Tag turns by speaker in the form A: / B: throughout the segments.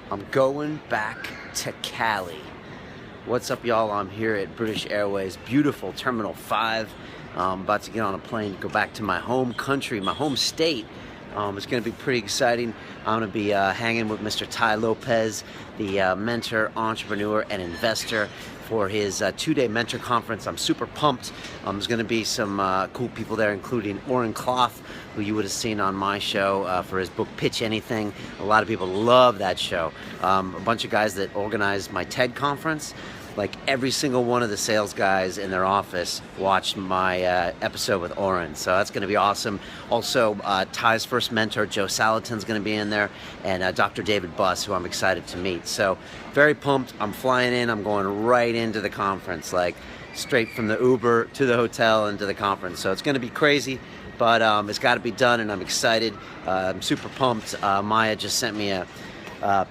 A: I'm going back to Cali. What's up, y'all? I'm here at British Airways, beautiful Terminal 5. I'm about to get on a plane to go back to my home country, my home state. It's going to be pretty exciting. I'm going to be hanging with Mr. Ty Lopez, the mentor, entrepreneur, and investor for his two-day mentor conference. I'm super pumped. There's going to be some cool people there, including Oren Cloth, who you would have seen on my show for his book Pitch Anything. A lot of people love that show. A bunch of guys that organized my TED conference. Like every single one of the sales guys in their office watched my episode with Oren, so that's going to be awesome. Also, Ty's first mentor, Joe Salatin's going to be in there, and Dr. David Buss, who I'm excited to meet. So very pumped. I'm flying in. I'm going right into the conference, like straight from the Uber to the hotel and to the conference. So it's going to be crazy, but it's got to be done, and I'm excited. I'm super pumped. Maya just sent me a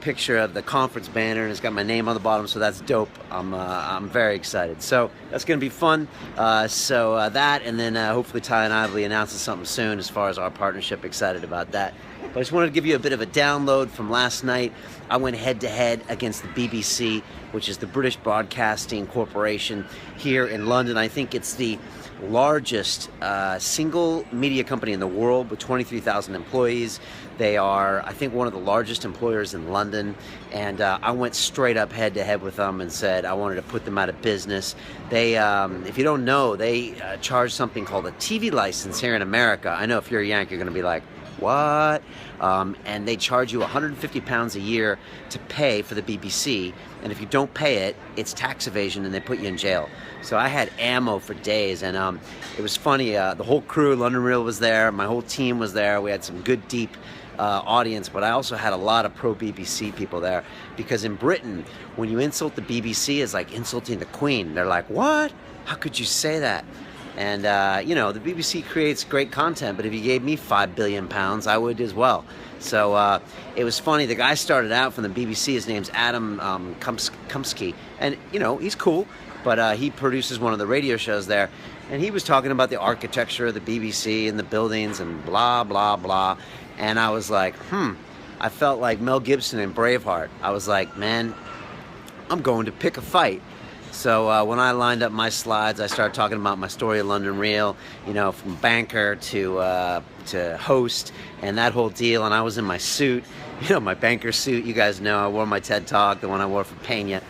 A: picture of the conference banner, and it's got my name on the bottom, so that's dope. I'm very excited. So that's going to be fun. That, and then hopefully Ty and I will be announcing something soon as far as our partnership. Excited about that. But I just wanted to give you a bit of a download from last night. I went head-to-head against the BBC, which is the British Broadcasting Corporation here in London. I think it's the largest single media company in the world with 23,000 employees. They are, I think, one of the largest employers in London, and I went straight up head-to-head with them and said I wanted to put them out of business. They, if you don't know, they charge something called a TV license here in America. I know if you're a Yank, you're going to be like, what? And they charge you £150 a year to pay for the BBC, and if you don't pay it, it's tax evasion and they put you in jail. So I had ammo for days, and it was funny. The whole crew, London Real was there, my whole team was there. We had some good, deep audience, but I also had a lot of pro-BBC people there, because in Britain, when you insult the BBC, it's like insulting the Queen. They're like, what? How could you say that? And, you know, the BBC creates great content, but if you gave me £5 billion, I would as well. So it was funny. The guy started out from the BBC. His name's Adam Kumsky. And, you know, he's cool, but he produces one of the radio shows there. And he was talking about the architecture of the BBC and the buildings and blah, blah, blah. And I was like, I felt like Mel Gibson in Braveheart. I was like, man, I'm going to pick a fight. So when I lined up my slides, I started talking about my story of London Real, you know, from banker to host and that whole deal. And I was in my suit, you know, my banker suit. You guys know I wore my TED Talk, the one I wore for Pena.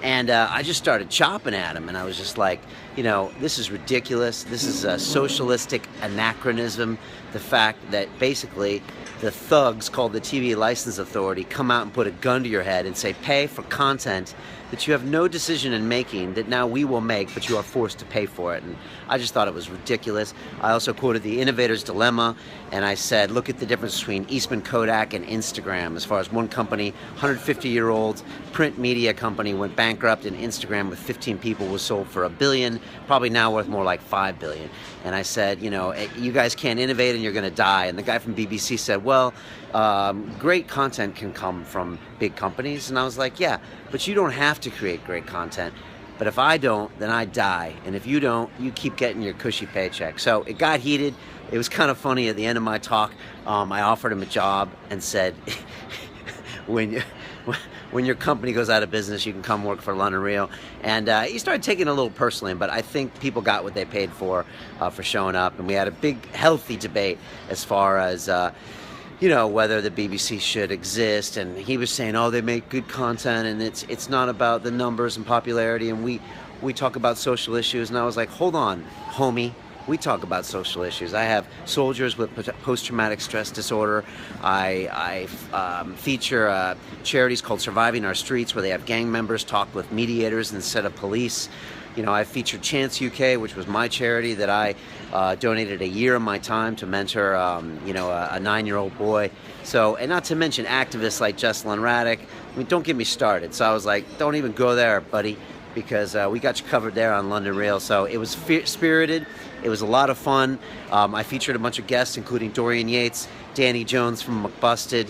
A: And I just started chopping at him. And I was just like, you know, this is ridiculous. This is a socialistic anachronism. The fact that basically the thugs called the TV License Authority come out and put a gun to your head and say, pay for content that you have no decision in making, that now we will make, but you are forced to pay for it. And I just thought it was ridiculous. I also quoted the Innovator's Dilemma, and I said, look at the difference between Eastman Kodak and Instagram. As far as one company, 150-year-old print media company, went bankrupt, and Instagram with 15 people was sold for $1 billion, probably now worth more like $5 billion. And I said, you know, you guys can't innovate and you're going to die. And the guy from BBC said, well, great content can come from big companies. And I was like, yeah, but you don't have to create great content. But if I don't, then I die. And if you don't, you keep getting your cushy paycheck. So it got heated. It was kind of funny at the end of my talk. I offered him a job and said, when your company goes out of business, you can come work for London Real. And he started taking it a little personally, but I think people got what they paid for showing up. And we had a big, healthy debate as far as, you know, whether the BBC should exist. And he was saying, oh, they make good content, and it's not about the numbers and popularity, and we talk about social issues. And I was like, hold on, homie. We talk about social issues. I have soldiers with post-traumatic stress disorder. I feature charities called Surviving Our Streets, where they have gang members talk with mediators instead of police. You know, I featured Chance UK, which was my charity that I donated a year of my time to mentor, you know, a 9-year-old boy. So, and not to mention activists like Jesselyn Raddick. I mean, don't get me started. So I was like, don't even go there, buddy, because we got you covered there on London Real. So it was spirited. It was a lot of fun. I featured a bunch of guests, including Dorian Yates, Danny Jones from McBusted,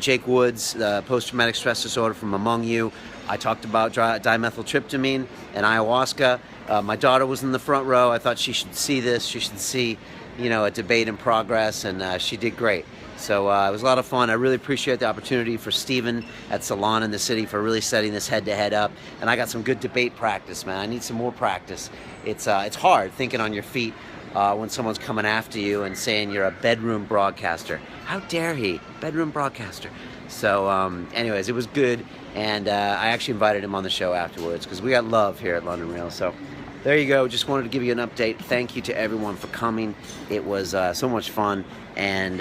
A: Jake Woods, post-traumatic stress disorder from Among You. I talked about dimethyltryptamine and ayahuasca. My daughter was in the front row. I thought she should see this. She should see, you know, a debate in progress, and she did great. So it was a lot of fun. I really appreciate the opportunity for Steven at Salon in the City for really setting this head-to-head up. And I got some good debate practice, man. I need some more practice. It's hard thinking on your feet when someone's coming after you and saying you're a bedroom broadcaster. How dare he? Bedroom broadcaster. So anyways, it was good. And I actually invited him on the show afterwards because we got love here at London Real. So there you go. Just wanted to give you an update. Thank you to everyone for coming. It was so much fun, and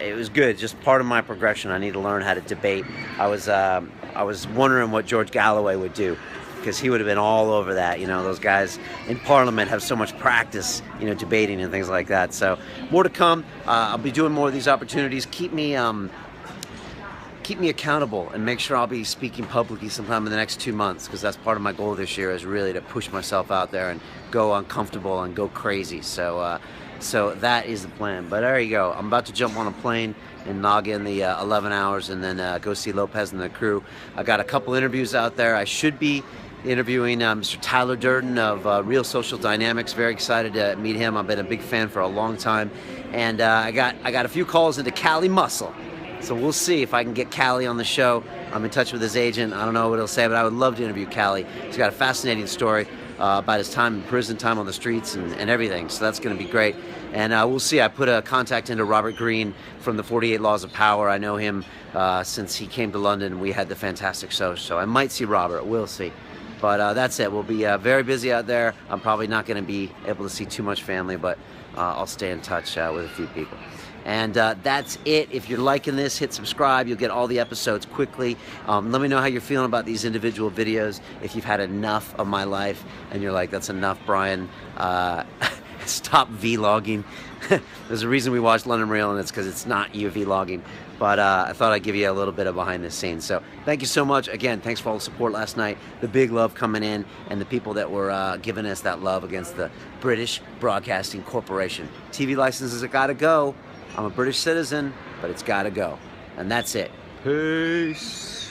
A: it was good. Just part of my progression. I need to learn how to debate. I was wondering what George Galloway would do, because he would have been all over that. You know, those guys in Parliament have so much practice, you know, debating and things like that. So more to come. I'll be doing more of these opportunities. Keep me accountable and make sure I'll be speaking publicly sometime in the next 2 months, because that's part of my goal this year, is really to push myself out there and go uncomfortable and go crazy. So that is the plan. But there you go. I'm about to jump on a plane and log in the 11 hours and then go see Lopez and the crew. I got a couple interviews out there. I should be interviewing Mr. Tyler Durden of Real Social Dynamics. Very excited to meet him. I've been a big fan for a long time. And I got a few calls into Cali Muscle. So we'll see if I can get Cali on the show. I'm in touch with his agent. I don't know what he'll say, but I would love to interview Cali. He's got a fascinating story about his time in prison, time on the streets, and everything. So that's going to be great. And we'll see. I put a contact into Robert Greene from the 48 Laws of Power. I know him since he came to London. We had the fantastic show. So I might see Robert. We'll see. But that's it. We'll be very busy out there. I'm probably not going to be able to see too much family, but I'll stay in touch with a few people. And that's it. If you're liking this, hit subscribe. You'll get all the episodes quickly. Let me know how you're feeling about these individual videos. If you've had enough of my life and you're like, that's enough, Brian, stop vlogging. There's a reason we watch London Real, and it's because it's not you vlogging. But I thought I'd give you a little bit of behind the scenes. So thank you so much. Again, thanks for all the support last night, the big love coming in, and the people that were giving us that love against the British Broadcasting Corporation. TV licenses have got to go. I'm a British citizen, but it's got to go. And that's it. Peace.